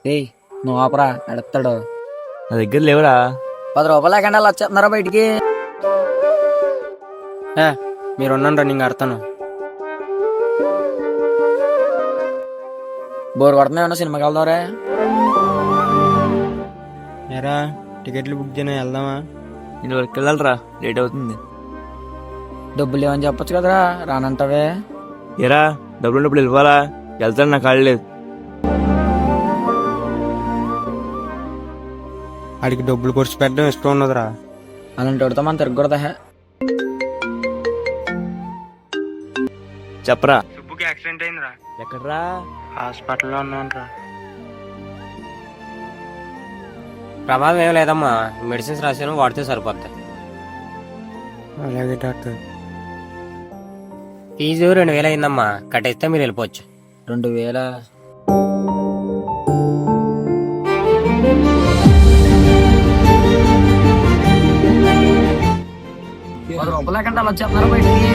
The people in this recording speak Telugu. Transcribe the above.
ఏయ్ నువ్వు ఆపరా ఎడతాడు. నా దగ్గర లేవురా. 10 రూపాయలు లేకుండా అలా వచ్చేస్తున్నారా బయటికి? మీరు ఉన్నాను రన్నింగ్ ఆడతాను. బోర్ కొడుతున్నా ఏమన్నా సినిమాకి వెళ్దాంరా? ఎరా టికెట్లు బుక్ చేయనా, వెళ్దామా? నేను వరకు వెళ్ళాలిరా, లేట్ అవుతుంది. డబ్బులు ఏమని చెప్పొచ్చు కదరా, రానంటావే. ఏరా డబ్బులు ఉన్నప్పుడు వెళ్ళిపోవాలా? వెళ్తాను, నాకు ఖాళీ లేదు. ఆడికి డబ్బులు ఖర్చు పెట్టడం ఇష్టం ఉన్నదిరా. అలాంటి వాడితో మనం తిరగకూడదా? చెప్పరా. సుబ్బుకి యాక్సిడెంట్ అయిందిరా. ఎక్కడరా? హాస్పిటల్లో ఉన్నాను. ప్రమాదం ఏం లేదమ్మా, మెడిసిన్స్ రాశాను, వాడితే సరిపోతాయి. అలాగే డాక్టర్. ఫీజు 2000 అయిందమ్మా, కట్టేస్తే మీరు వెళ్ళిపోవచ్చు. 2000? రూపాయలు లేకుండా అలా వచ్చేస్తున్నారా బయటికి?